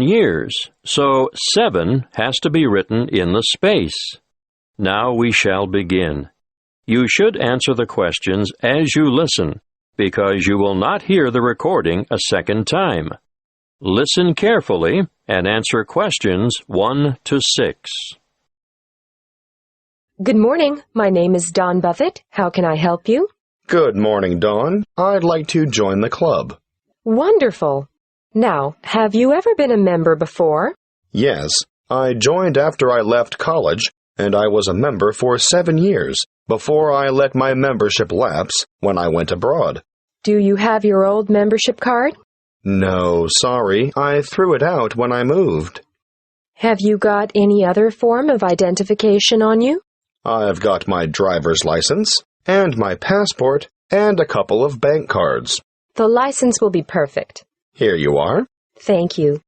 years, so 7 has to be written in the space. Now we shall begin. You should answer the questions as you listen, because you will not hear the recording a second time. Listen carefully and answer questions 1 to 6. Good morning. My name is Dawn Buffett. How can I help you? Good morning, Dawn. I'd like to join the club. Wonderful. Now, have you ever been a member before? Yes, I joined after I left college, and I was a member for 7 years before I let my membership lapse when I went abroad. Do you have your old membership card? No, sorry. I threw it out when I moved. Have you got any other form of identification on you? I've got my driver's license, and my passport, and a couple of bank cards. The license will be perfect. Here you are. Thank you.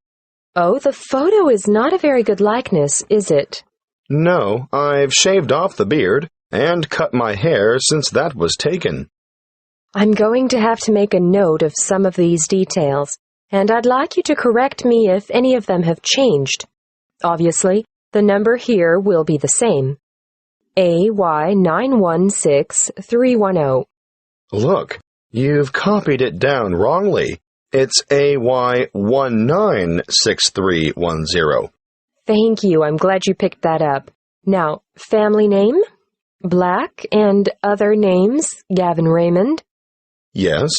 Oh, the photo is not a very good likeness, is it? No, I've shaved off the beard and cut my hair since that was taken. I'm going to have to make a note of some of these details, and I'd like you to correct me if any of them have changed. Obviously, the number here will be the same. AY916310. Look, you've copied it down wrongly. It's AY196310. Thank you. I'm glad you picked that up. Now, family name? Black, and other names? Gavin Raymond? Yes.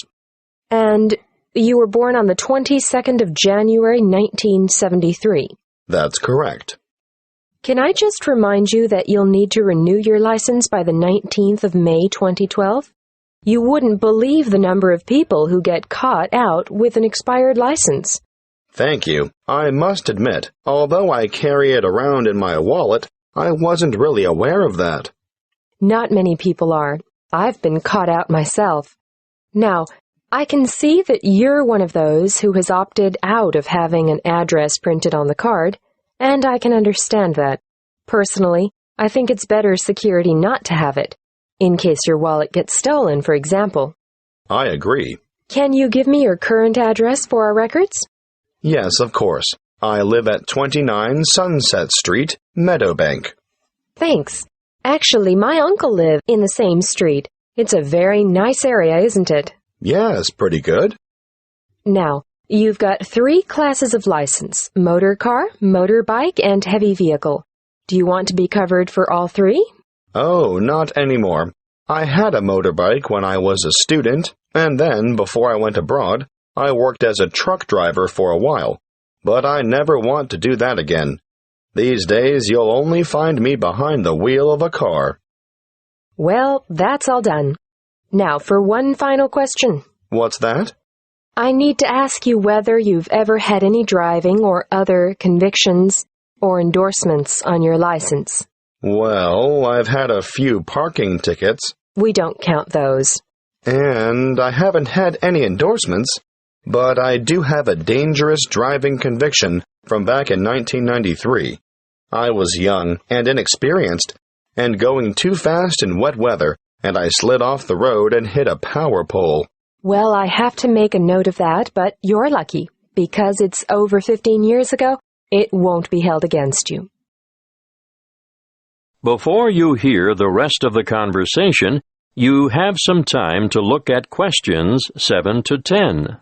And you were born on the 22nd of January, 1973. That's correct. Can I just remind you that you'll need to renew your license by the 19th of May, 2012? You wouldn't believe the number of people who get caught out with an expired license. Thank you. I must admit, although I carry it around in my wallet, I wasn't really aware of that. Not many people are. I've been caught out myself. Now, I can see that you're one of those who has opted out of having an address printed on the card, and I can understand that. Personally, I think it's better security not to have it, in case your wallet gets stolen, for example. I agree. Can you give me your current address for our records? Yes, of course. I live at 29 Sunset Street, Meadowbank. Thanks. Actually, my uncle lives in the same street. It's a very nice area, isn't it? Yes, pretty good. Now, you've got 3 classes of license: motor car, motorbike, and heavy vehicle. Do you want to be covered for all 3? Oh, not anymore. I had a motorbike when I was a student, and then, before I went abroad, I worked as a truck driver for a while. But I never want to do that again. These days, you'll only find me behind the wheel of a car. Well, that's all done. Now for one final question. What's that? I need to ask you whether you've ever had any driving or other convictions or endorsements on your license. Well, I've had a few parking tickets. We don't count those. And I haven't had any endorsements, but I do have a dangerous driving conviction from back in 1993. I was young and inexperienced, and going too fast in wet weather, and I slid off the road and hit a power pole. Well, I have to make a note of that, but you're lucky. Because it's over 15 years ago, it won't be held against you. Before you hear the rest of the conversation, you have some time to look at questions 7 to 10.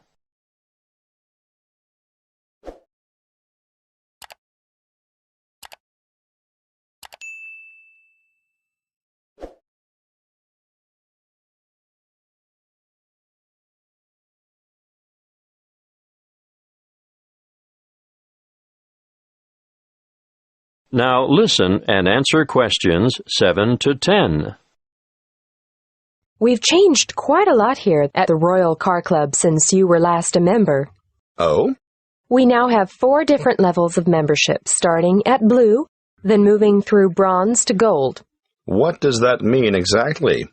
Now listen and answer questions 7 to 10. We've changed quite a lot here at the Royal Car Club since you were last a member. Oh? We now have 4 different levels of membership, starting at blue, then moving through bronze to gold. What does that mean exactly?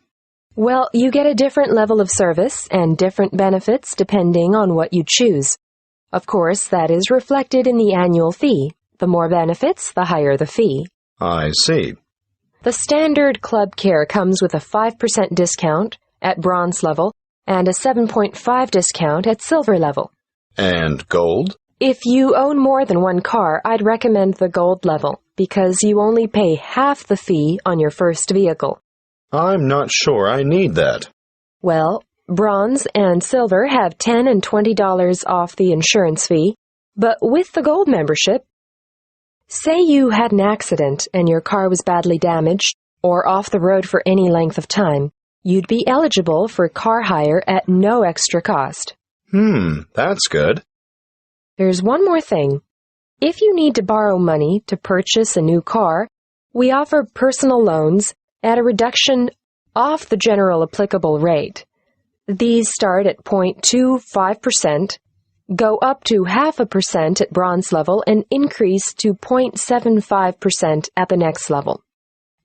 Well, you get a different level of service and different benefits depending on what you choose. Of course, that is reflected in the annual fee. The more benefits, the higher the fee. I see. The standard club care comes with a 5% discount at bronze level and a 7.5% discount at silver level. And gold? If you own more than one car, I'd recommend the gold level, because you only pay half the fee on your first vehicle. I'm not sure I need that. Well, bronze and silver have $10 and $20 off the insurance fee, but with the gold membership, say you had an accident and your car was badly damaged or off the road for any length of time, you'd be eligible for car hire at no extra cost. That's good. There's one more thing. If you need to borrow money to purchase a new car, we offer personal loans at a reduction off the general applicable rate. These start at 0.25%, go up to 0.5% at bronze level, and increase to 0.75% at the next level.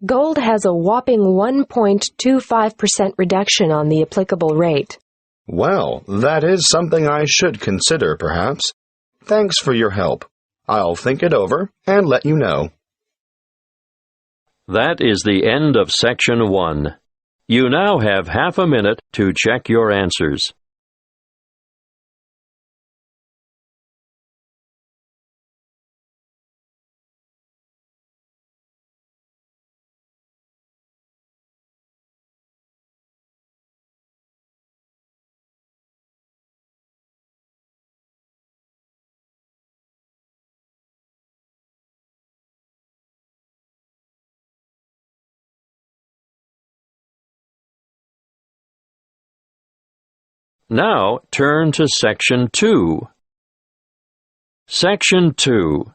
Gold has a whopping 1.25% reduction on the applicable rate. Well, that is something I should consider, perhaps. Thanks for your help. I'll think it over and let you know. That is the end of Section 1. You now have half a minute to check your answers. Now turn to Section 2. Section 2.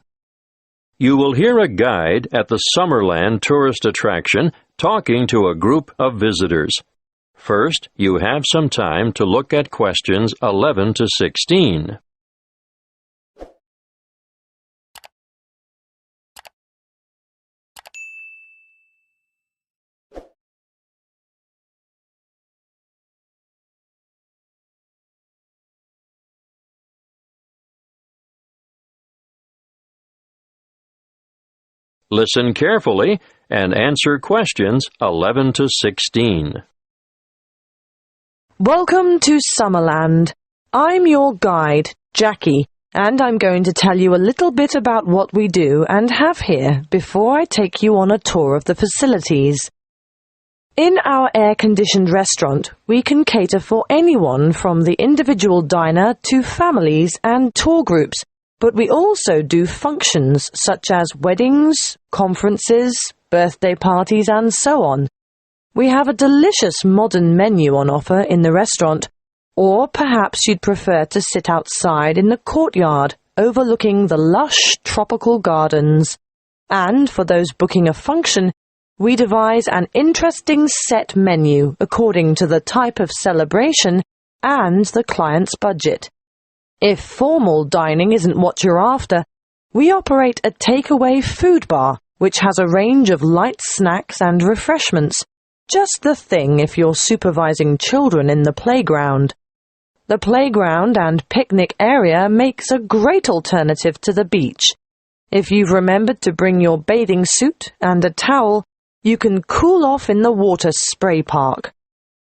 You will hear a guide at the Summerland tourist attraction talking to a group of visitors. First, you have some time to look at questions 11 to 16. Listen carefully and answer questions 11 to 16. Welcome to Summerland. I'm your guide, Jackie, and I'm going to tell you a little bit about what we do and have here before I take you on a tour of the facilities. In our air-conditioned restaurant, we can cater for anyone from the individual diner to families and tour groups, but we also do functions such as weddings, conferences, birthday parties, and so on. We have a delicious modern menu on offer in the restaurant, or perhaps you'd prefer to sit outside in the courtyard overlooking the lush tropical gardens. And for those booking a function, we devise an interesting set menu according to the type of celebration and the client's budget. If formal dining isn't what you're after, we operate a takeaway food bar, which has a range of light snacks and refreshments. Just the thing if you're supervising children in the playground. The playground and picnic area makes a great alternative to the beach. If you've remembered to bring your bathing suit and a towel, you can cool off in the water spray park.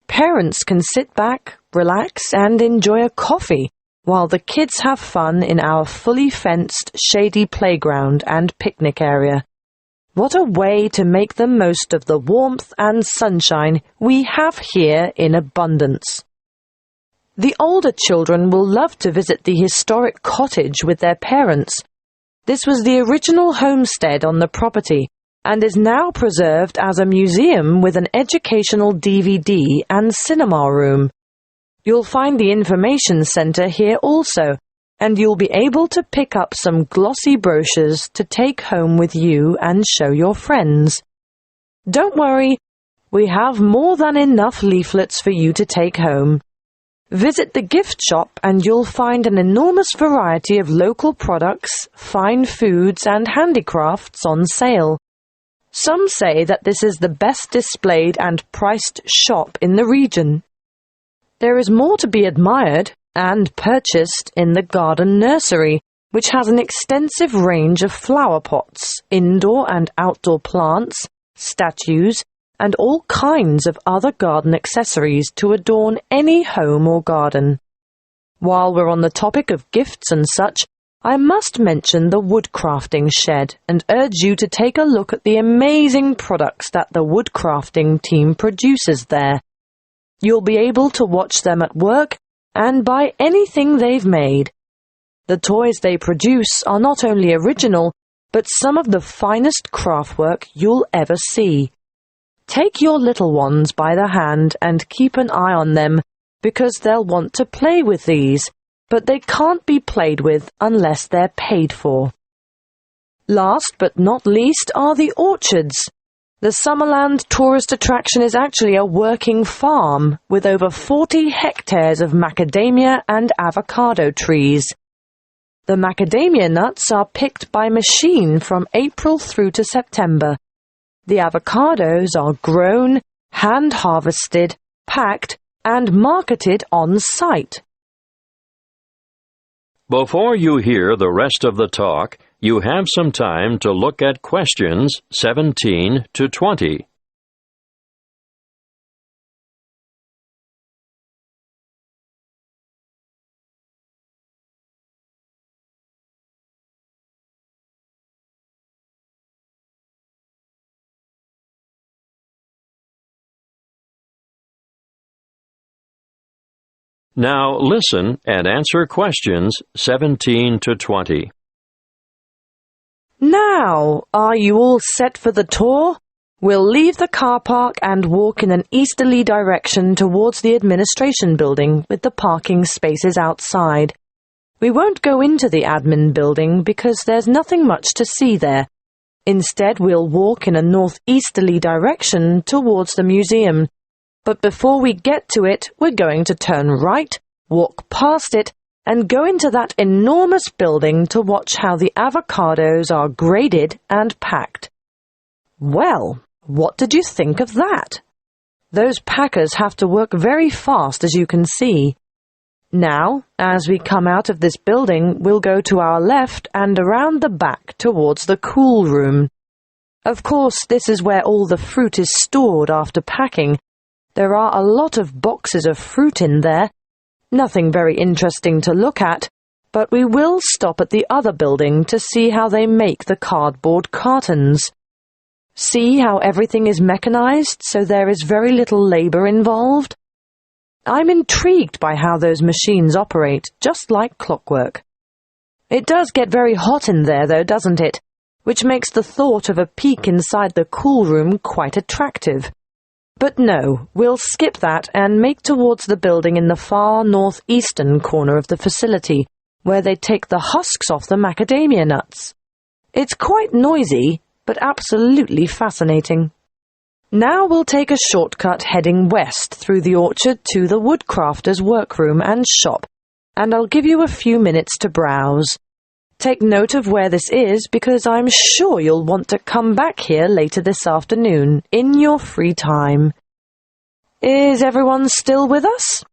Parents can sit back, relax, and enjoy a coffee, while the kids have fun in our fully fenced, shady playground and picnic area. What a way to make the most of the warmth and sunshine we have here in abundance. The older children will love to visit the historic cottage with their parents. This was the original homestead on the property and is now preserved as a museum with an educational DVD and cinema room. You'll find the information center here also, and you'll be able to pick up some glossy brochures to take home with you and show your friends. Don't worry, we have more than enough leaflets for you to take home. Visit the gift shop and you'll find an enormous variety of local products, fine foods, and handicrafts on sale. Some say that this is the best displayed and priced shop in the region. There is more to be admired and purchased in the garden nursery, which has an extensive range of flower pots, indoor and outdoor plants, statues, and all kinds of other garden accessories to adorn any home or garden. While we're on the topic of gifts and such, I must mention the woodcrafting shed and urge you to take a look at the amazing products that the woodcrafting team produces there. You'll be able to watch them at work and buy anything they've made. The toys they produce are not only original, but some of the finest craftwork you'll ever see. Take your little ones by the hand and keep an eye on them, because they'll want to play with these, but they can't be played with unless they're paid for. Last but not least are the orchards. The Summerland tourist attraction is actually a working farm with over 40 hectares of macadamia and avocado trees. The macadamia nuts are picked by machine from April through to September. The avocados are grown, hand-harvested, packed, and marketed on site. Before you hear the rest of the talk, you have some time to look at questions 17 to 20. Now listen and answer questions 17 to 20. Now, are you all set for the tour? We'll leave the car park and walk in an easterly direction towards the administration building with the parking spaces outside. We won't go into the admin building because there's nothing much to see there. Instead, we'll walk in a northeasterly direction towards the museum. But before we get to it, we're going to turn right, walk past it, and go into that enormous building to watch how the avocados are graded and packed. Well, what did you think of that? Those packers have to work very fast, as you can see. Now, as we come out of this building, we'll go to our left and around the back towards the cool room. Of course, this is where all the fruit is stored after packing. There are a lot of boxes of fruit in there. Nothing very interesting to look at, but we will stop at the other building to see how they make the cardboard cartons. See how everything is mechanized, so there is very little labor involved? I'm intrigued by how those machines operate, just like clockwork. It does get very hot in there, though, doesn't it? Which makes the thought of a peek inside the cool room quite attractive. But no, we'll skip that and make towards the building in the far northeastern corner of the facility, where they take the husks off the macadamia nuts. It's quite noisy, but absolutely fascinating. Now we'll take a shortcut heading west through the orchard to the woodcrafter's workroom and shop, and I'll give you a few minutes to browse. Take note of where this is because I'm sure you'll want to come back here later this afternoon in your free time. Is everyone still with us?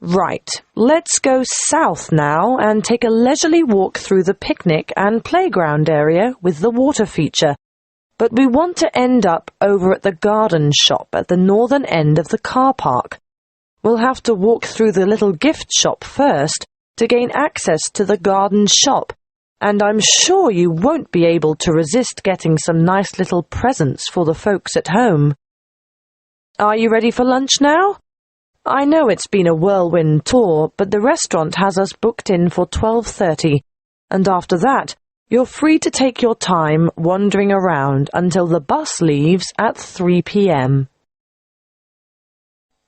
Right, let's go south now and take a leisurely walk through the picnic and playground area with the water feature. But we want to end up over at the garden shop at the northern end of the car park. We'll have to walk through the little gift shop first to gain access to the garden shop, and I'm sure you won't be able to resist getting some nice little presents for the folks at home. Are you ready for lunch now? I know it's been a whirlwind tour, but the restaurant has us booked in for 12:30, and after that, you're free to take your time wandering around until the bus leaves at 3 p.m.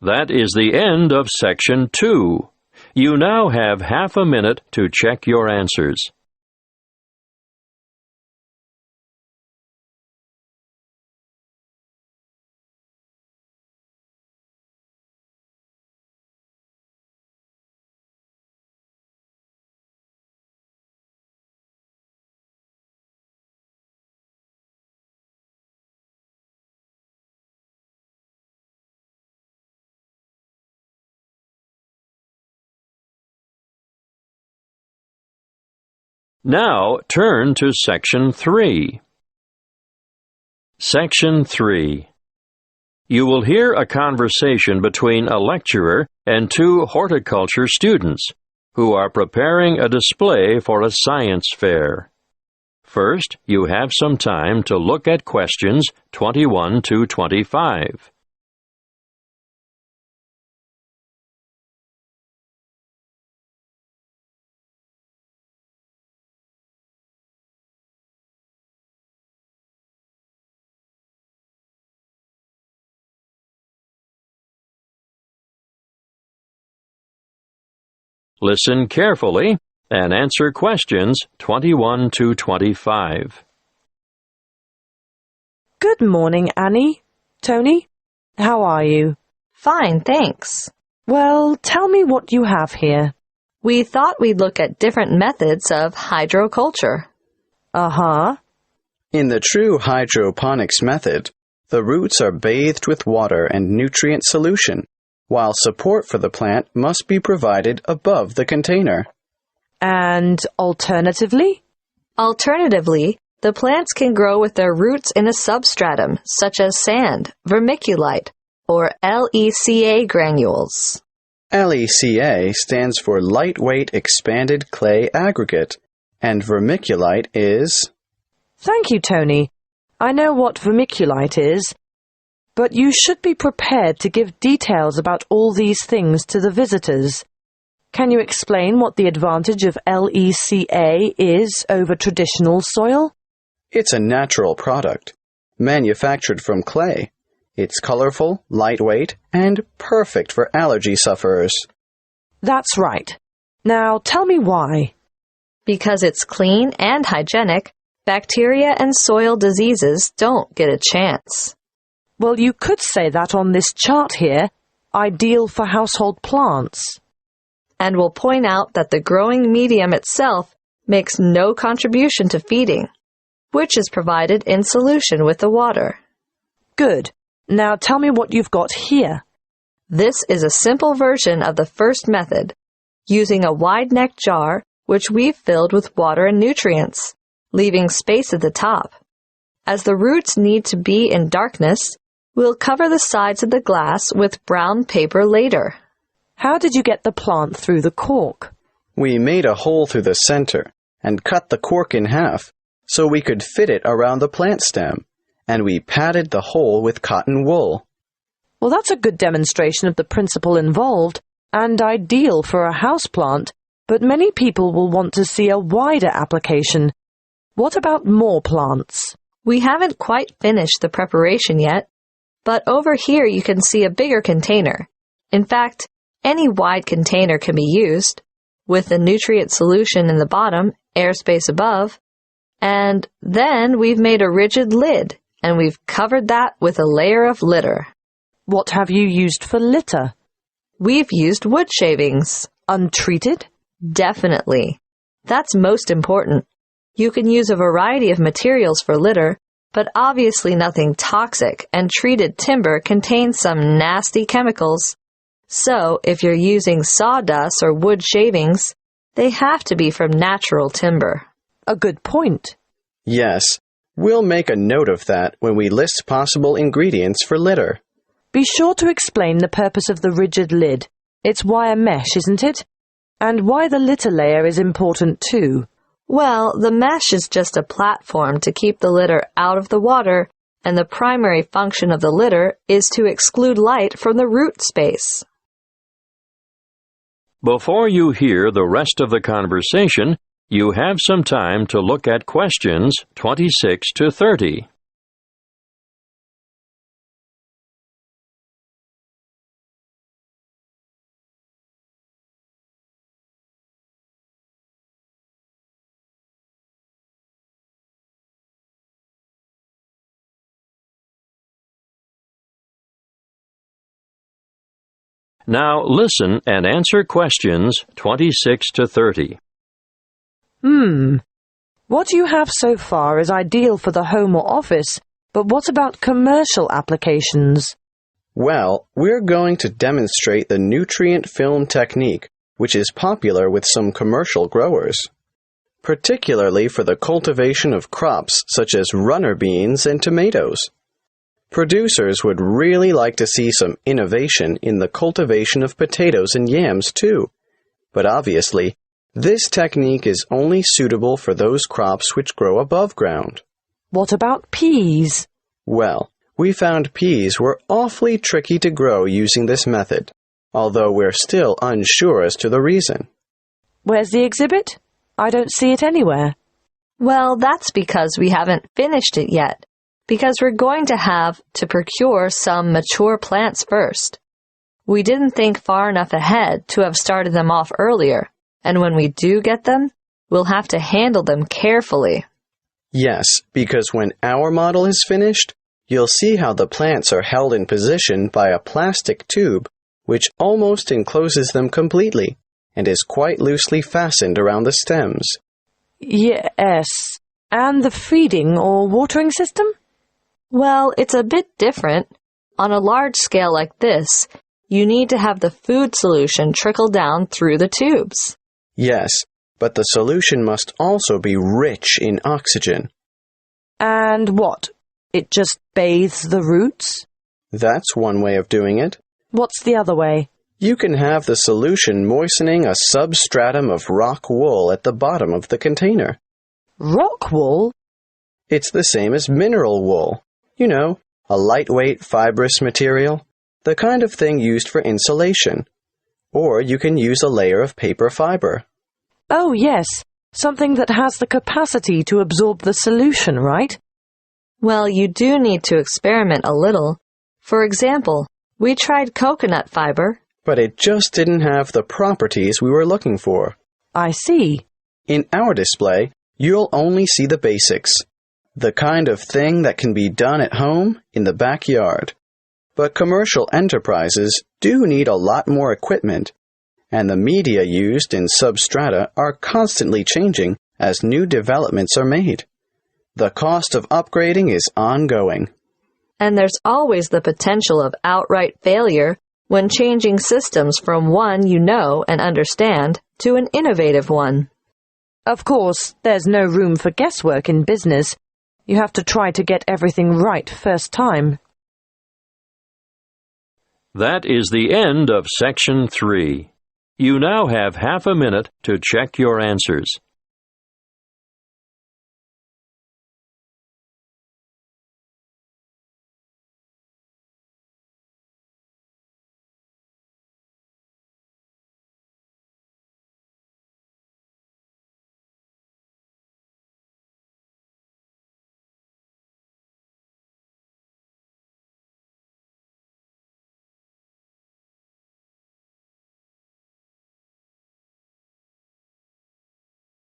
That is the end of Section 2. You now have half a minute to check your answers. Now turn to Section 3. Section 3. You will hear a conversation between a lecturer and two horticulture students. who are preparing a display for a science fair. First, you have some time to look at questions 21 to 25. Listen carefully and answer questions 21 to 25. Good morning, Annie. Tony, how are you? Fine, thanks. Well, tell me what you have here. We thought we'd look at different methods of hydroculture. Uh-huh. In the true hydroponics method, the roots are bathed with water and nutrient solution, while support for the plant must be provided above the container. And alternatively? Alternatively, the plants can grow with their roots in a substratum, such as sand, vermiculite, or LECA granules. LECA stands for Lightweight Expanded Clay Aggregate, and vermiculite is… Thank you, Tony. I know what vermiculite is, but you should be prepared to give details about all these things to the visitors. Can you explain what the advantage of LECA is over traditional soil? It's a natural product, manufactured from clay. It's colorful, lightweight, and perfect for allergy sufferers. That's right. Now tell me why. Because it's clean and hygienic, bacteria and soil diseases don't get a chance. Well, you could say that on this chart here, ideal for household plants. And we'll point out that the growing medium itself makes no contribution to feeding, which is provided in solution with the water. Good. Now tell me what you've got here. This is a simple version of the first method, using a wide-neck jar which we've filled with water and nutrients, leaving space at the top. As the roots need to be in darkness, we'll cover the sides of the glass with brown paper later. How did you get the plant through the cork? We made a hole through the center and cut the cork in half so we could fit it around the plant stem, and we padded the hole with cotton wool. Well, that's a good demonstration of the principle involved and ideal for a houseplant, but many people will want to see a wider application. What about more plants? We haven't quite finished the preparation yet, but over here you can see a bigger container. In fact, any wide container can be used, with the nutrient solution in the bottom, airspace above, and then we've made a rigid lid, and we've covered that with a layer of litter. What have you used for litter? We've used wood shavings. Untreated? Definitely. That's most important. You can use a variety of materials for litter, but obviously nothing toxic, and treated timber contains some nasty chemicals. So, if you're using sawdust or wood shavings, they have to be from natural timber. A good point. Yes, we'll make a note of that when we list possible ingredients for litter. Be sure to explain the purpose of the rigid lid. It's wire mesh, isn't it? And why the litter layer is important too. Well, the mesh is just a platform to keep the litter out of the water, and the primary function of the litter is to exclude light from the root space. Before you hear the rest of the conversation, you have some time to look at questions 26 to 30. Now listen and answer questions 26 to 30. What you have so far is ideal for the home or office, but what about commercial applications? Well, we're going to demonstrate the nutrient film technique, which is popular with some commercial growers, particularly for the cultivation of crops such as runner beans and tomatoes. Producers would really like to see some innovation in the cultivation of potatoes and yams, too. But obviously, this technique is only suitable for those crops which grow above ground. What about peas? Well, we found peas were awfully tricky to grow using this method, although we're still unsure as to the reason. Where's the exhibit? I don't see it anywhere. Well, that's because we haven't finished it yet, because we're going to have to procure some mature plants first. We didn't think far enough ahead to have started them off earlier, and when we do get them, we'll have to handle them carefully. Yes, because when our model is finished, you'll see how the plants are held in position by a plastic tube which almost encloses them completely and is quite loosely fastened around the stems. Yes. And the feeding or watering system? Well, it's a bit different. On a large scale like this, you need to have the food solution trickle down through the tubes. Yes, but the solution must also be rich in oxygen. And what? It just bathes the roots? That's one way of doing it. What's the other way? You can have the solution moistening a substratum of rock wool at the bottom of the container. Rock wool? It's the same as mineral wool. You know, a lightweight fibrous material, the kind of thing used for insulation. Or you can use a layer of paper fiber. Oh, yes. Something that has the capacity to absorb the solution, right? Well, you do need to experiment a little. For example, we tried coconut fiber, but it just didn't have the properties we were looking for. I see. In our display, you'll only see the basics, the kind of thing that can be done at home in the backyard. But commercial enterprises do need a lot more equipment, and the media used in substrata are constantly changing as new developments are made. The cost of upgrading is ongoing. And there's always the potential of outright failure when changing systems from one you know and understand to an innovative one. Of course, there's no room for guesswork in business. You have to try to get everything right first time. That is the end of Section 3. You now have half a minute to check your answers.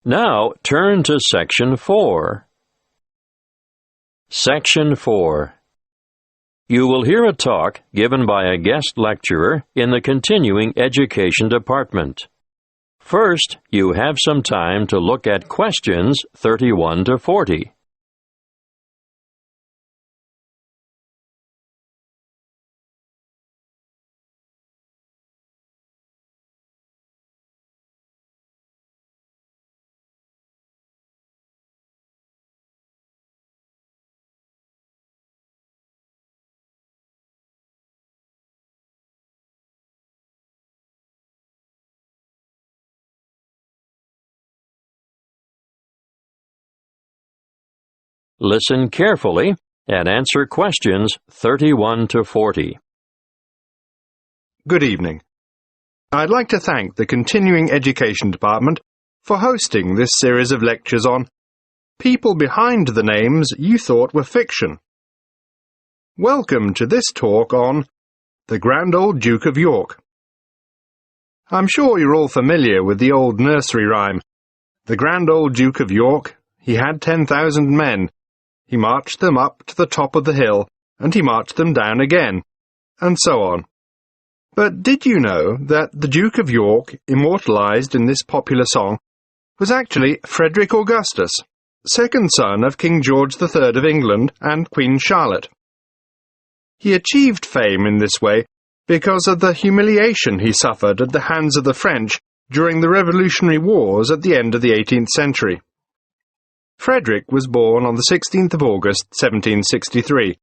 Now turn to Section 4. Section 4. You will hear a talk given by a guest lecturer in the Continuing Education Department. First, you have some time to look at questions 31 to 40. Listen carefully and answer questions 31 to 40. Good evening. I'd like to thank the Continuing Education Department for hosting this series of lectures on people behind the names you thought were fiction. Welcome to this talk on the Grand Old Duke of York. I'm sure you're all familiar with the old nursery rhyme. The Grand Old Duke of York, he had 10,000 men. He marched them up to the top of the hill, and he marched them down again, and so on. But did you know that the Duke of York, immortalized in this popular song, was actually Frederick Augustus, second son of King George III of England and Queen Charlotte? He achieved fame in this way because of the humiliation he suffered at the hands of the French during the Revolutionary Wars at the end of the 18th century. Frederick was born on the 16th of August, 1763,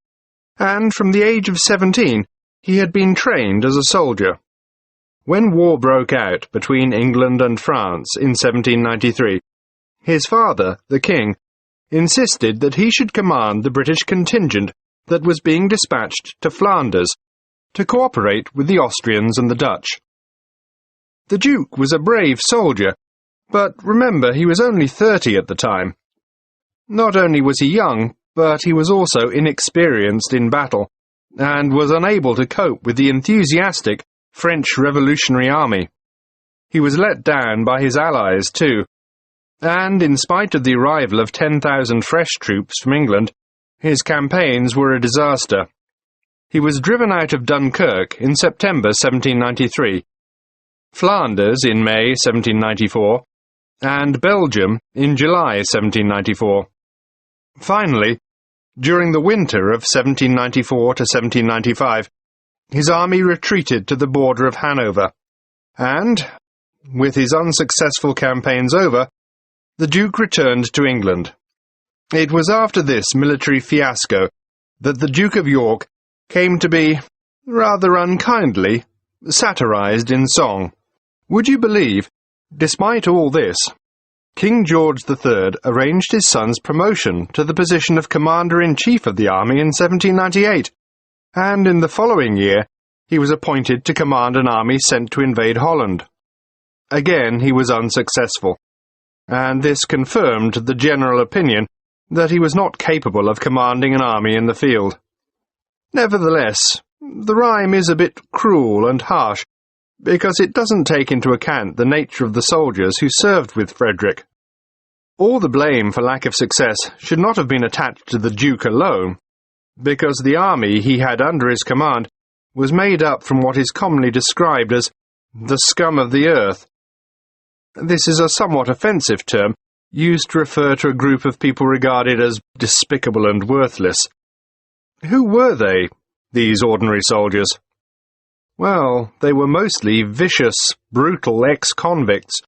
and from the age of 17 he had been trained as a soldier. When war broke out between England and France in 1793, his father, the king, insisted that he should command the British contingent that was being dispatched to Flanders to cooperate with the Austrians and the Dutch. The Duke was a brave soldier, but remember, he was only 30 at the time. Not only was he young, but he was also inexperienced in battle, and was unable to cope with the enthusiastic French Revolutionary Army. He was let down by his allies, too, and in spite of the arrival of 10,000 fresh troops from England, his campaigns were a disaster. He was driven out of Dunkirk in September 1793, Flanders in May 1794, and Belgium in July 1794. Finally, during the winter of 1794 to 1795, his army retreated to the border of Hanover, and, with his unsuccessful campaigns over, the Duke returned to England. It was after this military fiasco that the Duke of York came to be, rather unkindly, satirized in song. Would you believe, despite all this, King George III arranged his son's promotion to the position of Commander-in-Chief of the army in 1798, and in the following year he was appointed to command an army sent to invade Holland. Again he was unsuccessful, and this confirmed the general opinion that he was not capable of commanding an army in the field. Nevertheless, the rhyme is a bit cruel and harsh, because it doesn't take into account the nature of the soldiers who served with Frederick. All the blame for lack of success should not have been attached to the Duke alone, because the army he had under his command was made up from what is commonly described as the scum of the earth. This is a somewhat offensive term, used to refer to a group of people regarded as despicable and worthless. Who were they, these ordinary soldiers? Well, they were mostly vicious, brutal ex-convicts,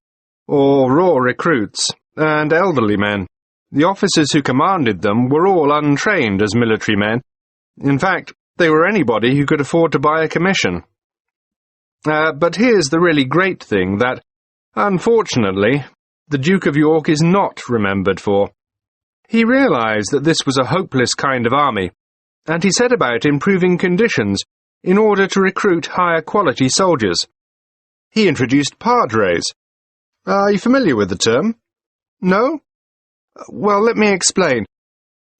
or raw recruits, and elderly men. The officers who commanded them were all untrained as military men. In fact, they were anybody who could afford to buy a commission. But here's the really great thing that, unfortunately, the Duke of York is not remembered for. He realized that this was a hopeless kind of army, and he set about improving conditions in order to recruit higher-quality soldiers. He introduced padres. Are you familiar with the term? No? Well, let me explain.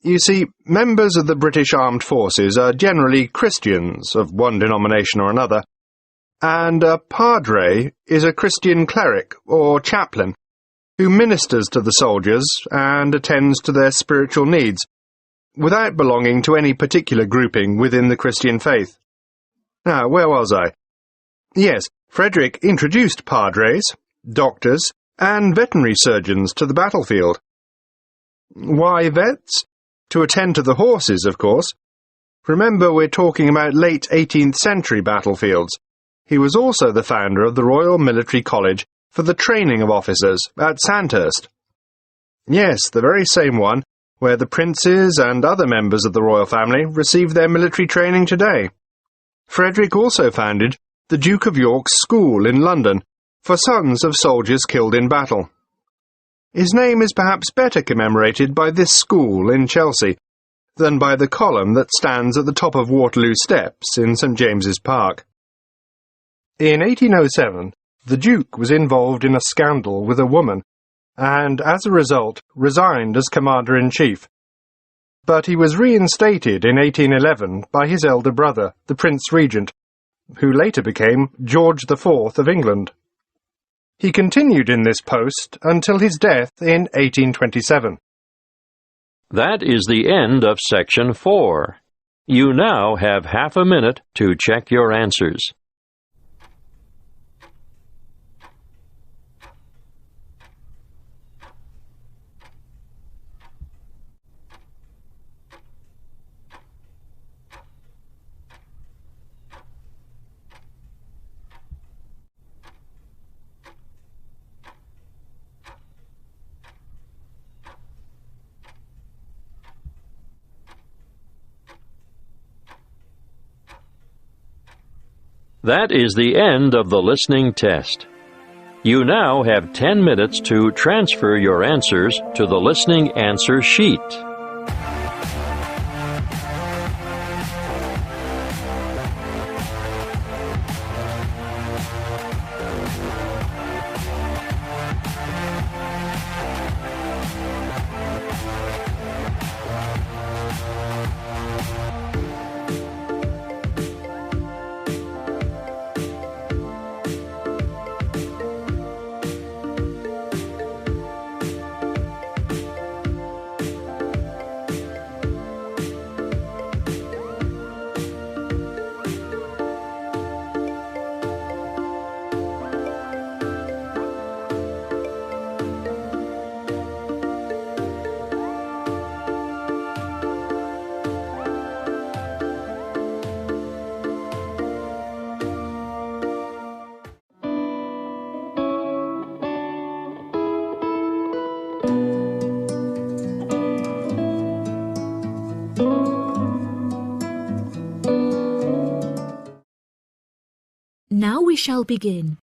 You see, members of the British Armed Forces are generally Christians of one denomination or another, and a padre is a Christian cleric or chaplain who ministers to the soldiers and attends to their spiritual needs, without belonging to any particular grouping within the Christian faith. Now, where was I? Yes, Frederick introduced padres, doctors, and veterinary surgeons to the battlefield. Why vets? To attend to the horses, of course. Remember, we're talking about late 18th century battlefields. He was also the founder of the Royal Military College for the training of officers at Sandhurst. Yes, the very same one where the princes and other members of the royal family receive their military training today. Frederick also founded the Duke of York's School in London for sons of soldiers killed in battle. His name is perhaps better commemorated by this school in Chelsea than by the column that stands at the top of Waterloo Steps in St James's Park. In 1807, the Duke was involved in a scandal with a woman, and as a result resigned as Commander-in-Chief. But he was reinstated in 1811 by his elder brother, the Prince Regent, who later became George IV of England. He continued in this post until his death in 1827. That is the end of Section 4. You now have half a minute to check your answers. That is the end of the listening test. You now have 10 minutes to transfer your answers to the listening answer sheet. Now we shall begin.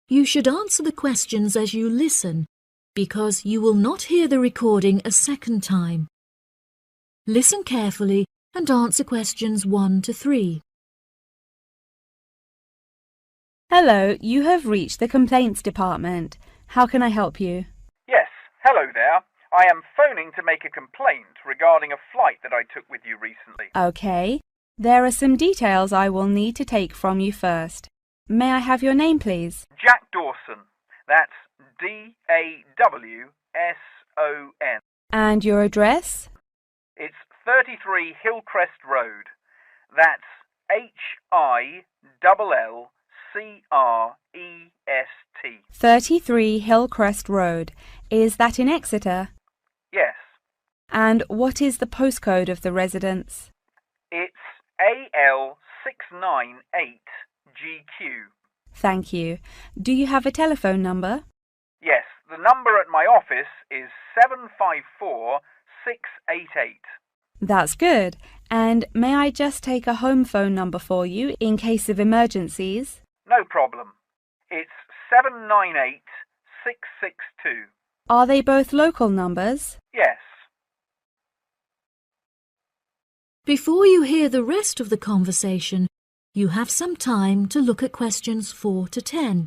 You should answer the questions as you listen, because you will not hear the recording a second time. Listen carefully and answer questions 1 to 3. Hello, you have reached the complaints department. How can I help you? Yes, hello there. I am phoning to make a complaint regarding a flight that I took with you recently. Okay. There are some details I will need to take from you first. May I have your name, please? Jack Dawson. That's D-A-W-S-O-N. And your address? It's 33 Hillcrest Road. That's H-I-L-L-C-R-E-S-T. 33 Hillcrest Road. Is that in Exeter? Yes. And what is the postcode of the residence? It's AL698GQ. Thank you. Do you have a telephone number? Yes, the number at my office is 754688. That's good. And may I just take a home phone number for you in case of emergencies? No problem. It's 798662. Are they both local numbers? Yes. Before you hear the rest of the conversation, you have some time to look at questions 4 to 10.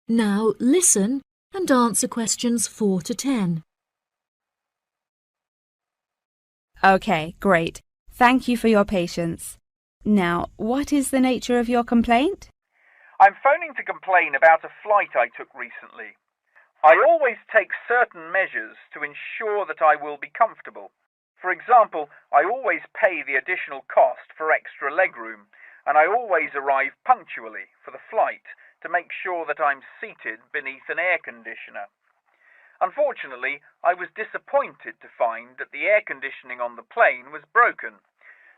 Now listen and answer questions 4 to 10. Okay, great. Thank you for your patience. Now, what is the nature of your complaint? I'm phoning to complain about a flight I took recently. I always take certain measures to ensure that I will be comfortable. For example, I always pay the additional cost for extra legroom, and I always arrive punctually for the flight to make sure that I'm seated beneath an air conditioner. Unfortunately, I was disappointed to find that the air conditioning on the plane was broken,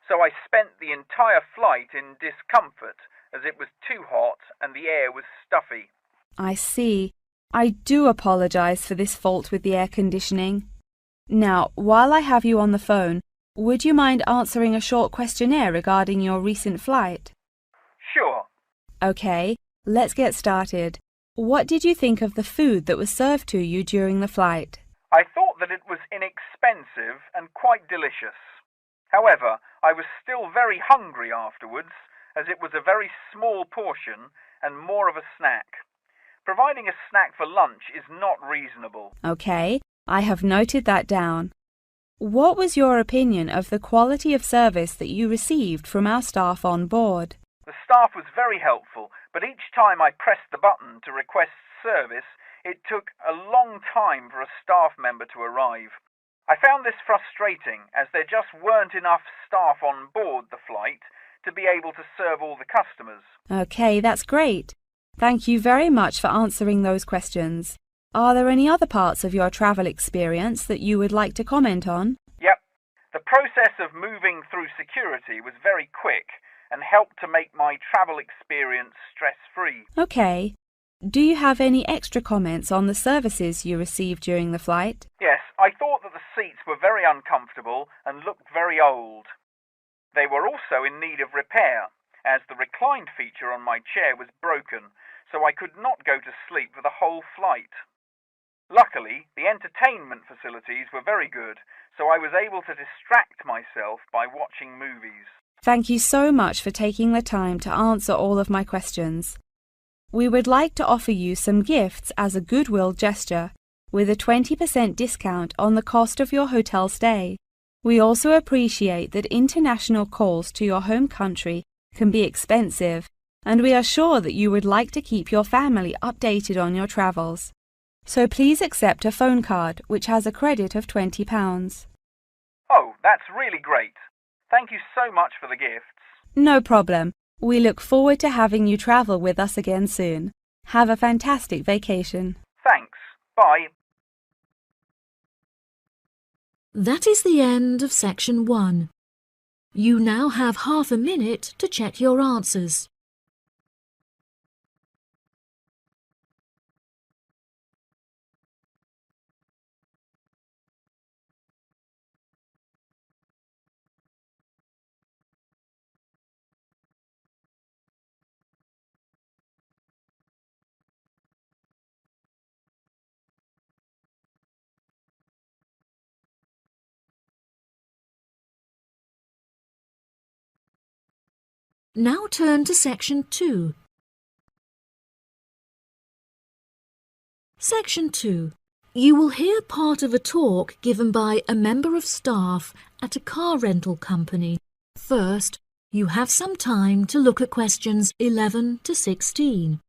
so I spent the entire flight in discomfort as it was too hot and the air was stuffy. I see. I do apologize for this fault with the air conditioning. Now, while I have you on the phone, would you mind answering a short questionnaire regarding your recent flight? Sure. Okay, let's get started. What did you think of the food that was served to you during the flight? I thought that it was inexpensive and quite delicious. However, I was still very hungry afterwards, as it was a very small portion and more of a snack. Providing a snack for lunch is not reasonable. Okay, I have noted that down. What was your opinion of the quality of service that you received from our staff on board? The staff was very helpful, but each time I pressed the button to request service, it took a long time for a staff member to arrive. I found this frustrating, as there just weren't enough staff on board the flight to be able to serve all the customers. Okay, that's great. Thank you very much for answering those questions. Are there any other parts of your travel experience that you would like to comment on? Yep. The process of moving through security was very quick and helped to make my travel experience stress-free. Okay. Do you have any extra comments on the services you received during the flight? Yes, I thought that the seats were very uncomfortable and looked very old. They were also in need of repair, as the reclined feature on my chair was broken, so I could not go to sleep for the whole flight. Luckily, the entertainment facilities were very good, so I was able to distract myself by watching movies. Thank you so much for taking the time to answer all of my questions. We would like to offer you some gifts as a goodwill gesture, with a 20% discount on the cost of your hotel stay. We also appreciate that international calls to your home country can be expensive, and we are sure that you would like to keep your family updated on your travels. So please accept a phone card which has a credit of £20. Oh, that's really great. Thank you so much for the gifts. No problem. We look forward to having you travel with us again soon. Have a fantastic vacation. Thanks. Bye. That is the end of section 1. You now have half a minute to check your answers. Now turn to section 2. Section 2. You will hear part of a talk given by a member of staff at a car rental company. First, you have some time to look at questions 11 to 16.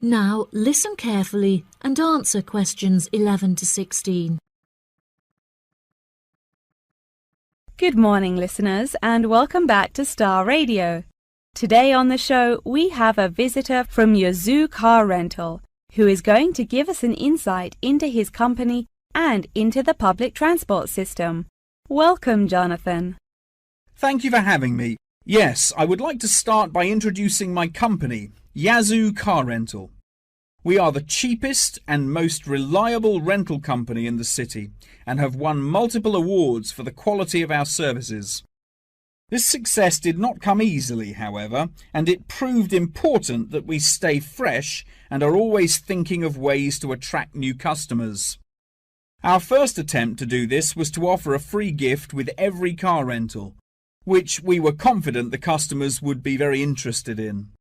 Now listen carefully and answer questions 11 to 16. Good morning, listeners, and welcome back to Star Radio. Today on the show, we have a visitor from Yazoo Car Rental, who is going to give us an insight into his company and into the public transport system. Welcome, Jonathan. Thank you for having me. Yes, I would like to start by introducing my company, Yazoo Car Rental. We are the cheapest and most reliable rental company in the city and have won multiple awards for the quality of our services. This success did not come easily, however, and it proved important that we stay fresh and are always thinking of ways to attract new customers. Our first attempt to do this was to offer a free gift with every car rental, which we were confident the customers would be very interested in.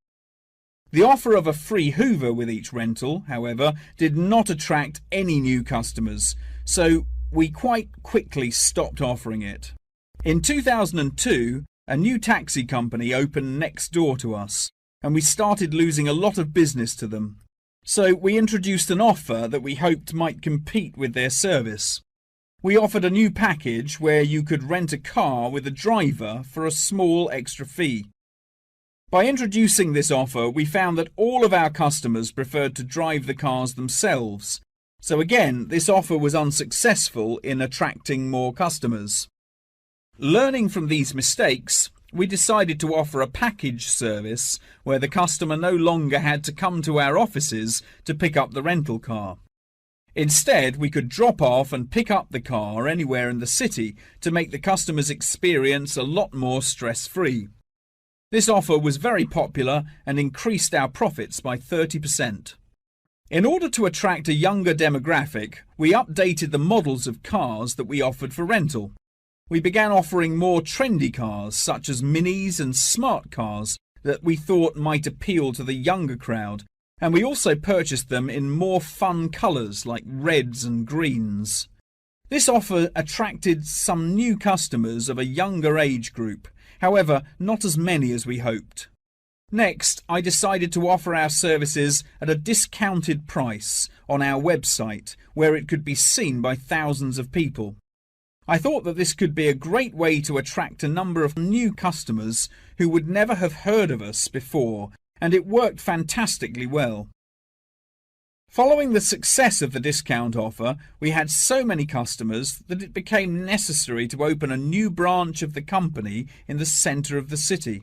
The offer of a free Hoover with each rental, however, did not attract any new customers, so we quite quickly stopped offering it. In 2002, a new taxi company opened next door to us, and we started losing a lot of business to them. So we introduced an offer that we hoped might compete with their service. We offered a new package where you could rent a car with a driver for a small extra fee. By introducing this offer, we found that all of our customers preferred to drive the cars themselves. So again, this offer was unsuccessful in attracting more customers. Learning from these mistakes, we decided to offer a package service where the customer no longer had to come to our offices to pick up the rental car. Instead, we could drop off and pick up the car anywhere in the city to make the customer's experience a lot more stress-free. This offer was very popular and increased our profits by 30%. In order to attract a younger demographic, we updated the models of cars that we offered for rental. We began offering more trendy cars such as minis and smart cars that we thought might appeal to the younger crowd, And we also purchased them in more fun colours like reds and greens. This offer attracted some new customers of a younger age group, however, not as many as we hoped. Next, I decided to offer our services at a discounted price on our website, where it could be seen by thousands of people. I thought that this could be a great way to attract a number of new customers who would never have heard of us before, and it worked fantastically well. Following the success of the discount offer, we had so many customers that it became necessary to open a new branch of the company in the centre of the city.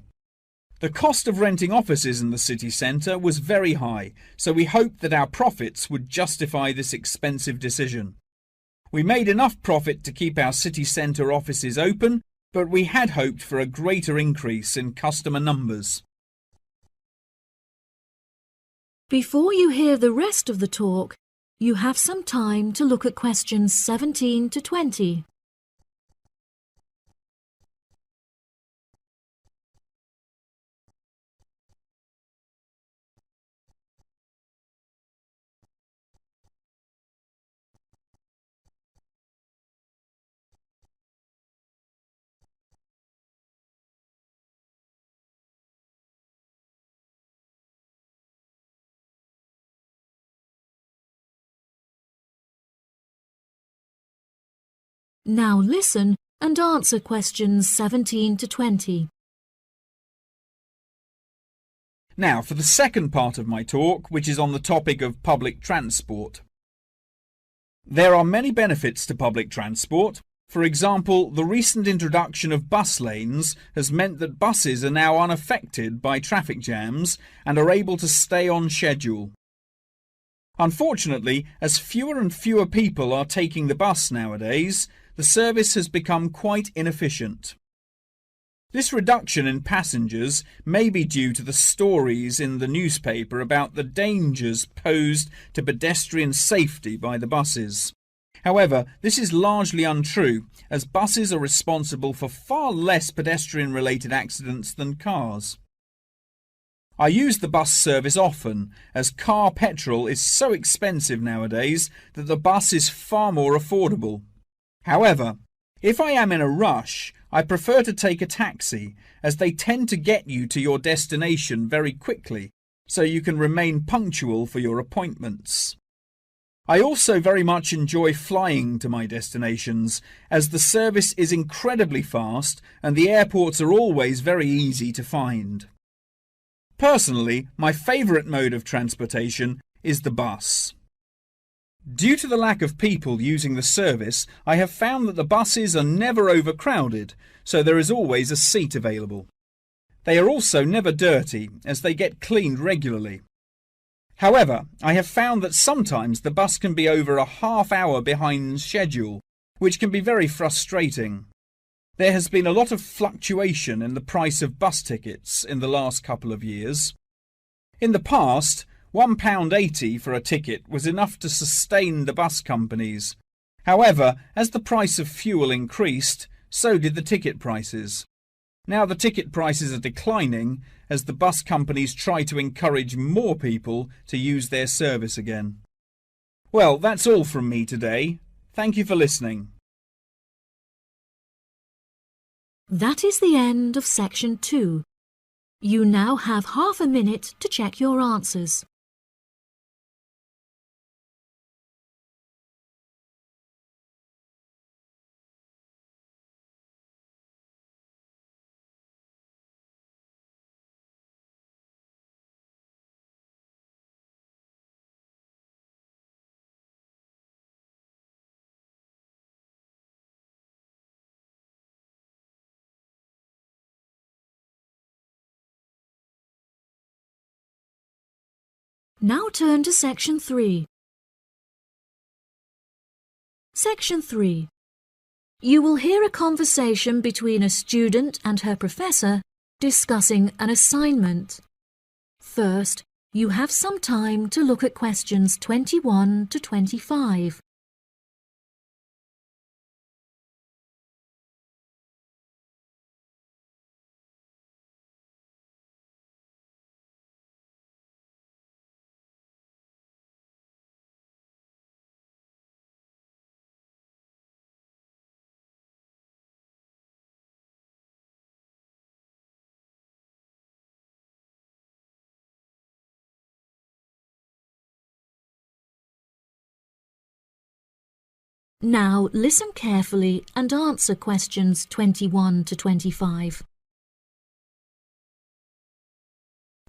The cost of renting offices in the city centre was very high, so we hoped that our profits would justify this expensive decision. We made enough profit to keep our city centre offices open, but we had hoped for a greater increase in customer numbers. Before you hear the rest of the talk, you have some time to look at questions 17 to 20. Now listen and answer questions 17 to 20. Now for the second part of my talk, which is on the topic of public transport. There are many benefits to public transport. For example, the recent introduction of bus lanes has meant that buses are now unaffected by traffic jams and are able to stay on schedule. Unfortunately, as fewer and fewer people are taking the bus nowadays, the service has become quite inefficient. This reduction in passengers may be due to the stories in the newspaper about the dangers posed to pedestrian safety by the buses. However, this is largely untrue, as buses are responsible for far less pedestrian-related accidents than cars. I use the bus service often, as car petrol is so expensive nowadays that the bus is far more affordable. However, if I am in a rush, I prefer to take a taxi, as they tend to get you to your destination very quickly, so you can remain punctual for your appointments. I also very much enjoy flying to my destinations, as the service is incredibly fast and the airports are always very easy to find. Personally, my favourite mode of transportation is the bus. Due to the lack of people using the service, I have found that the buses are never overcrowded, so there is always a seat available. They are also never dirty, as they get cleaned regularly. However, I have found that sometimes the bus can be over a half hour behind schedule, which can be very frustrating. There has been a lot of fluctuation in the price of bus tickets in the last couple of years. In the past, £1.80 for a ticket was enough to sustain the bus companies. However, as the price of fuel increased, so did the ticket prices. Now the ticket prices are declining as the bus companies try to encourage more people to use their service again. Well, that's all from me today. Thank you for listening. That is the end of section 2. You now have half a minute to check your answers. Now turn to section 3. Section 3. You will hear a conversation between a student and her professor discussing an assignment. First, you have some time to look at questions 21 to 25. Now listen carefully and answer questions 21 to 25.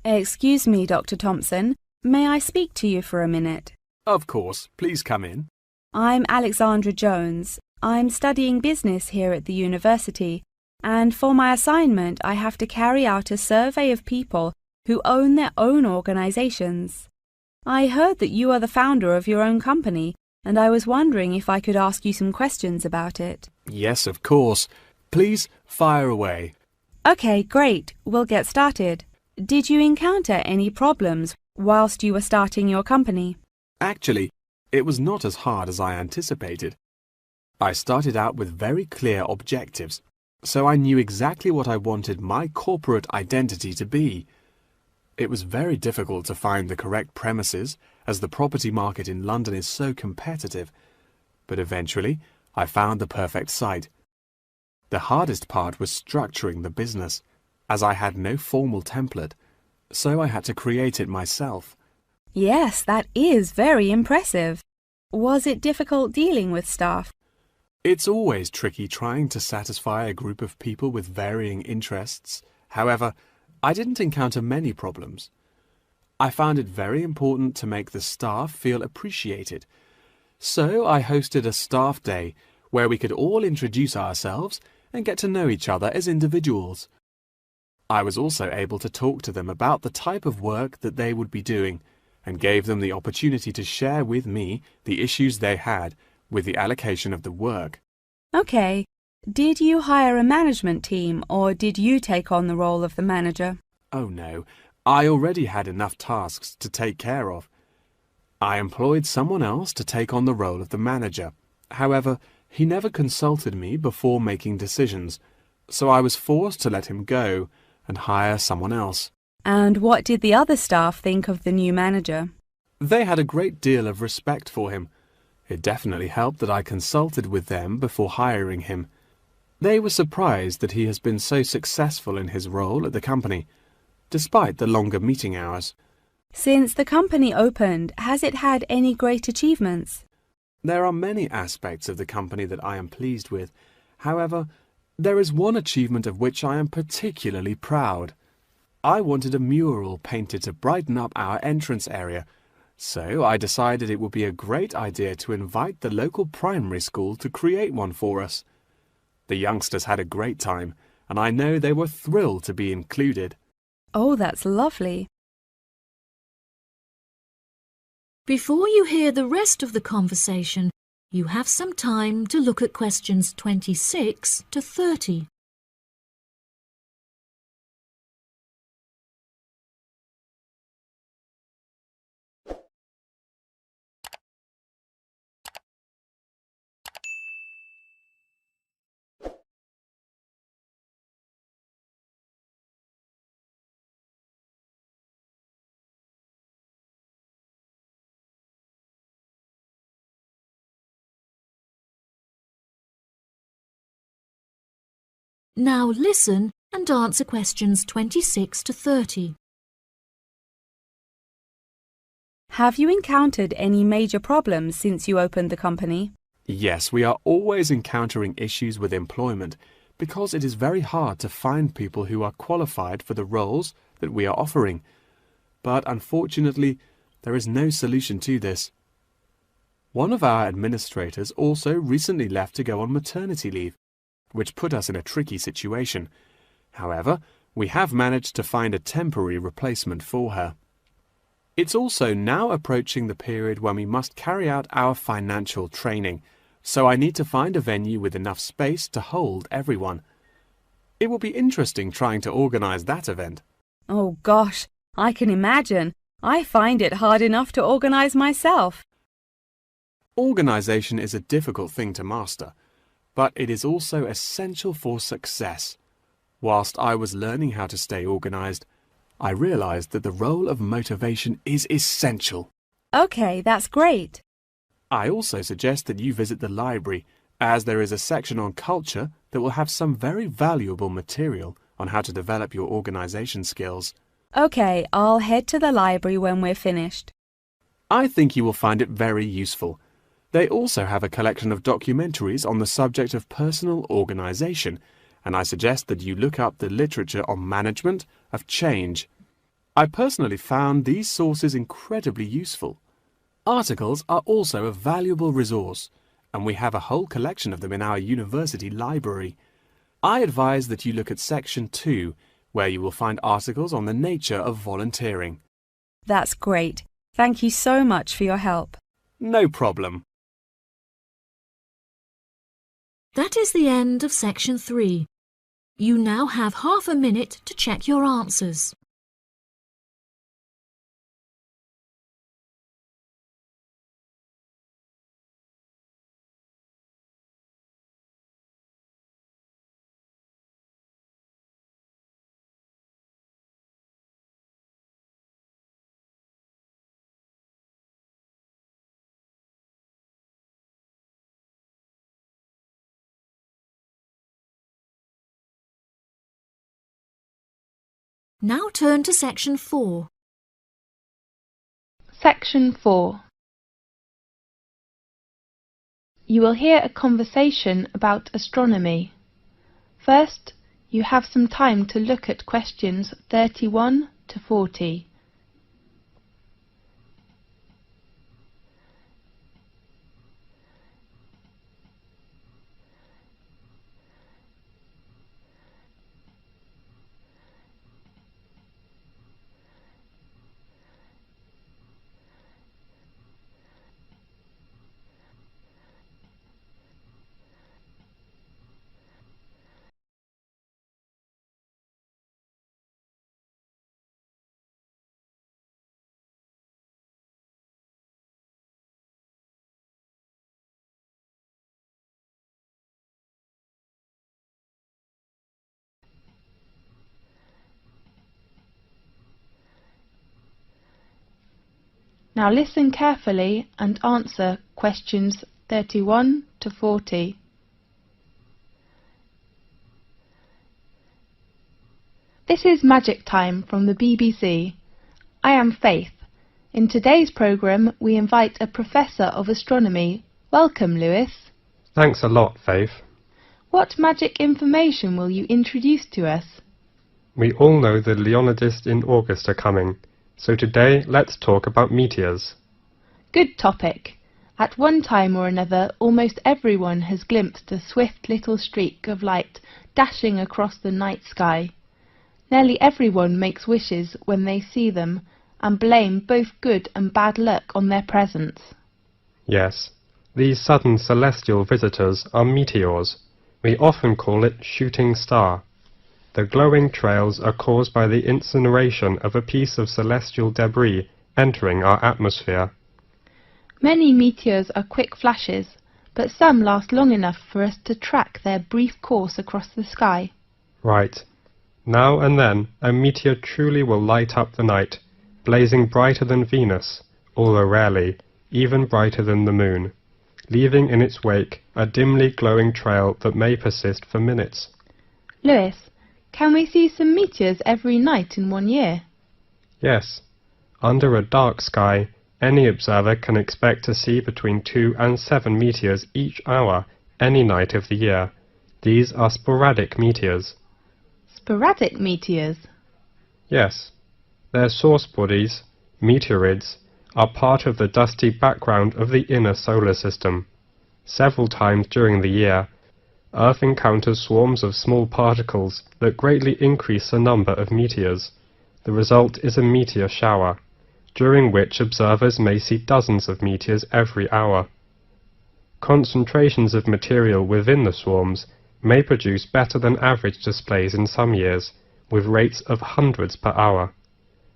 Excuse me, Dr. Thompson. May I speak to you for a minute? Of course. Please come in. I'm Alexandra Jones. I'm studying business here at the university, and for my assignment I have to carry out a survey of people who own their own organizations. I heard that you are the founder of your own company, and I was wondering if I could ask you some questions about it. Yes, of course. Please fire away. Okay, great. We'll get started. Did you encounter any problems whilst you were starting your company? Actually, it was not as hard as I anticipated. I started out with very clear objectives, so I knew exactly what I wanted my corporate identity to be. It was very difficult to find the correct premises, as the property market in London is so competitive, but eventually I found the perfect site. The hardest part was structuring the business, as I had no formal template, so I had to create it myself. Yes, that is very impressive. Was it difficult dealing with staff? It's always tricky trying to satisfy a group of people with varying interests. However, I didn't encounter many problems. I found it very important to make the staff feel appreciated. So I hosted a staff day where we could all introduce ourselves and get to know each other as individuals. I was also able to talk to them about the type of work that they would be doing, and gave them the opportunity to share with me the issues they had with the allocation of the work. Okay. Did you hire a management team, or did you take on the role of the manager? Oh no, I already had enough tasks to take care of. I employed someone else to take on the role of the manager. However, he never consulted me before making decisions, so I was forced to let him go and hire someone else. And what did the other staff think of the new manager? They had a great deal of respect for him. It definitely helped that I consulted with them before hiring him. They were surprised that he has been so successful in his role at the company, despite the longer meeting hours. Since the company opened, has it had any great achievements? There are many aspects of the company that I am pleased with. However, there is one achievement of which I am particularly proud. I wanted a mural painted to brighten up our entrance area, so I decided it would be a great idea to invite the local primary school to create one for us. The youngsters had a great time, and I know they were thrilled to be included. Oh, that's lovely. Before you hear the rest of the conversation, you have some time to look at questions 26 to 30. Now listen and answer questions 26 to 30. Have you encountered any major problems since you opened the company? Yes, we are always encountering issues with employment because it is very hard to find people who are qualified for the roles that we are offering. But unfortunately, there is no solution to this. One of our administrators also recently left to go on maternity leave, which put us in a tricky situation. However, we have managed to find a temporary replacement for her. It's also now approaching the period when we must carry out our financial training, so I need to find a venue with enough space to hold everyone. It will be interesting trying to organize that event. Oh gosh, I can imagine. I find it hard enough to organize myself. Organization is a difficult thing to master, but it is also essential for success. Whilst I was learning how to stay organized, I realized that the role of motivation is essential. Okay, that's great. I also suggest that you visit the library, as there is a section on culture that will have some very valuable material on how to develop your organization skills. Okay, I'll head to the library when we're finished. I think you will find it very useful. They also have a collection of documentaries on the subject of personal organisation, and I suggest that you look up the literature on management of change. I personally found these sources incredibly useful. Articles are also a valuable resource, and we have a whole collection of them in our university library. I advise that you look at Section 2, where you will find articles on the nature of volunteering. That's great. Thank you so much for your help. No problem. That is the end of Section 3. You now have half a minute to check your answers. Now turn to Section 4. Section 4. You will hear a conversation about astronomy. First, you have some time to look at questions 31 to 40. Now listen carefully and answer questions 31 to 40. This is Magic Time from the BBC. I am Faith. In today's programme we invite a Professor of Astronomy. Welcome, Lewis. Thanks a lot, Faith. What magic information will you introduce to us? We all know the Leonidas in August are coming, so today let's talk about meteors. Good topic. At one time or another, almost everyone has glimpsed a swift little streak of light dashing across the night sky. Nearly everyone makes wishes when they see them, and blame both good and bad luck on their presence. Yes, these sudden celestial visitors are meteors. We often call it shooting star. The glowing trails are caused by the incineration of a piece of celestial debris entering our atmosphere. Many meteors are quick flashes, but some last long enough for us to track their brief course across the sky. Right. Now and then a meteor truly will light up the night, blazing brighter than Venus, although rarely, even brighter than the moon, leaving in its wake a dimly glowing trail that may persist for minutes. Lewis, can we see some meteors every night in 1 year? Yes. Under a dark sky, any observer can expect to see between 2 and 7 meteors each hour, any night of the year. These are sporadic meteors. Sporadic meteors? Yes. Their source bodies, meteorids, are part of the dusty background of the inner solar system. Several times during the year, Earth encounters swarms of small particles that greatly increase the number of meteors. The result is a meteor shower, during which observers may see dozens of meteors every hour. Concentrations of material within the swarms may produce better than average displays in some years, with rates of hundreds per hour,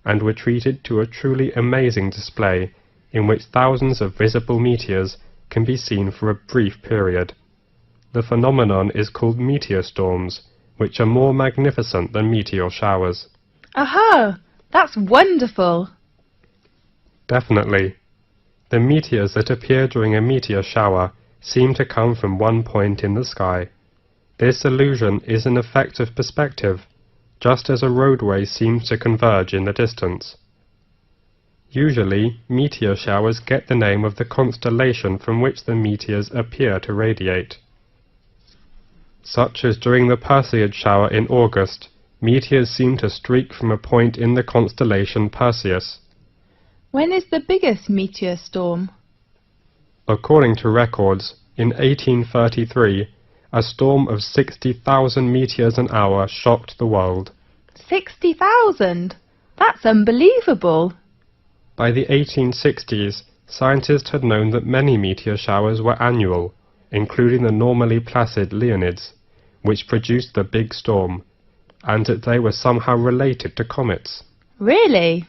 and were treated to a truly amazing display in which thousands of visible meteors can be seen for a brief period. The phenomenon is called meteor storms, which are more magnificent than meteor showers. Aha! That's wonderful! Definitely. The meteors that appear during a meteor shower seem to come from one point in the sky. This illusion is an effect of perspective, just as a roadway seems to converge in the distance. Usually, meteor showers get the name of the constellation from which the meteors appear to radiate. Such as during the Perseid shower in August, meteors seem to streak from a point in the constellation Perseus. When is the biggest meteor storm? According to records, in 1833, a storm of 60,000 meteors an hour shocked the world. 60,000? That's unbelievable! By the 1860s, scientists had known that many meteor showers were annual, including the normally placid Leonids, which produced the big storm, and that they were somehow related to comets. Really?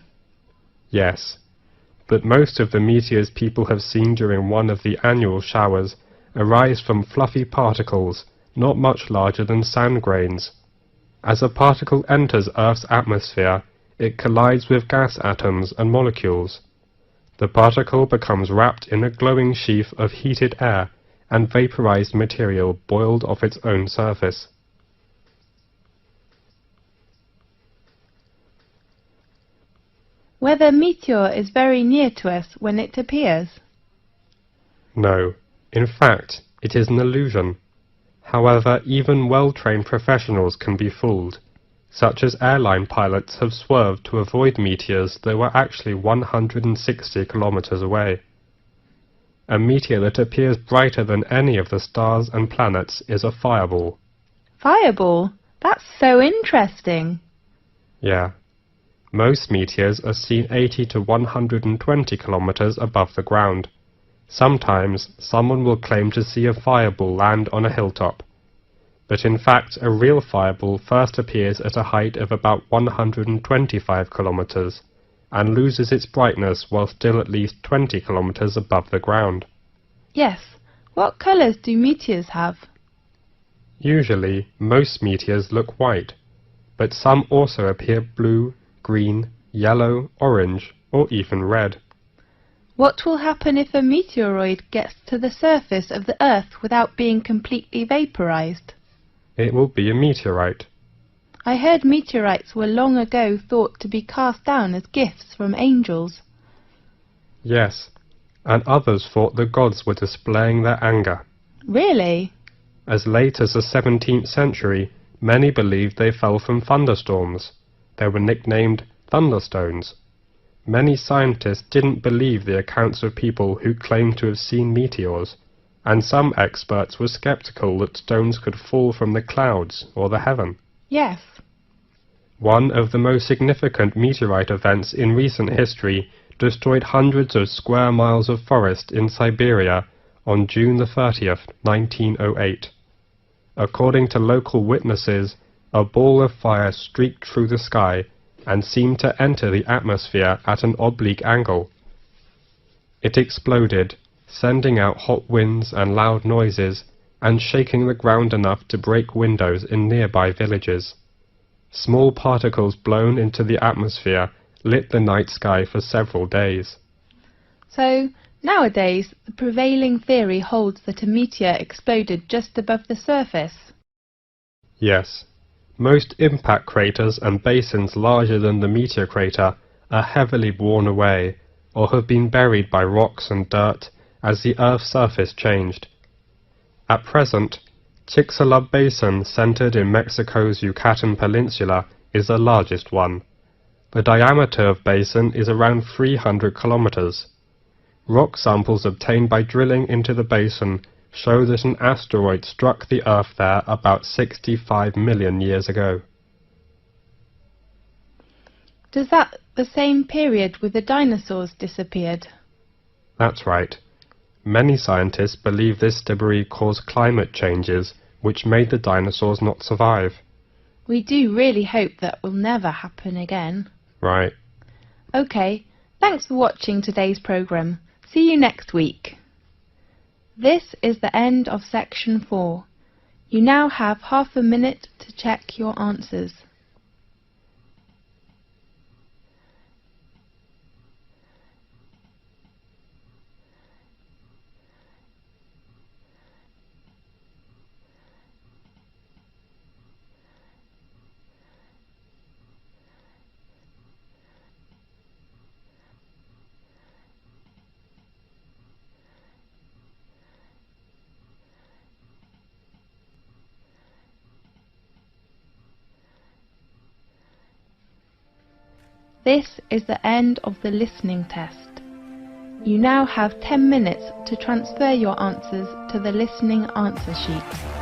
Yes, but most of the meteors people have seen during one of the annual showers arise from fluffy particles not much larger than sand grains. As a particle enters Earth's atmosphere, it collides with gas atoms and molecules. The particle becomes wrapped in a glowing sheath of heated air and vaporized material boiled off its own surface. Whether a meteor is very near to us when it appears? No, in fact, it is an illusion. However, even well-trained professionals can be fooled, such as airline pilots have swerved to avoid meteors that were actually 160 kilometers away. A meteor that appears brighter than any of the stars and planets is a fireball. Fireball? That's so interesting. Yeah. Most meteors are seen 80 to 120 kilometers above the ground. Sometimes someone will claim to see a fireball land on a hilltop, but in fact a real fireball first appears at a height of about 125 kilometers and loses its brightness while still at least 20 kilometers above the ground. Yes. What colors do meteors have? Usually, most meteors look white, but some also appear blue, green, yellow, orange, or even red. What will happen if a meteoroid gets to the surface of the Earth without being completely vaporized? It will be a meteorite. I heard meteorites were long ago thought to be cast down as gifts from angels. Yes, and others thought the gods were displaying their anger. Really? As late as the 17th century, many believed they fell from thunderstorms. They were nicknamed thunderstones. Many scientists didn't believe the accounts of people who claimed to have seen meteors, and some experts were skeptical that stones could fall from the clouds or the heaven. Yes. One of the most significant meteorite events in recent history destroyed hundreds of square miles of forest in Siberia on June the 30th, 1908. According to local witnesses, a ball of fire streaked through the sky and seemed to enter the atmosphere at an oblique angle. It exploded, sending out hot winds and loud noises, and shaking the ground enough to break windows in nearby villages. Small particles blown into the atmosphere lit the night sky for several days. So, nowadays, the prevailing theory holds that a meteor exploded just above the surface. Yes. Most impact craters and basins larger than the meteor crater are heavily worn away, or have been buried by rocks and dirt as the Earth's surface changed. At present, Chicxulub Basin, centered in Mexico's Yucatan Peninsula, is the largest one. The diameter of basin is around 300 kilometers. Rock samples obtained by drilling into the basin show that an asteroid struck the Earth there about 65 million years ago. Does that the same period with the dinosaurs disappeared? That's right. Many scientists believe this debris caused climate changes which made the dinosaurs not survive. We do really hope that will never happen again. Right. OK, thanks for watching today's programme. See you next week. This is the end of section 4. You now have half a minute to check your answers. This is the end of the listening test. You now have 10 minutes to transfer your answers to the listening answer sheet.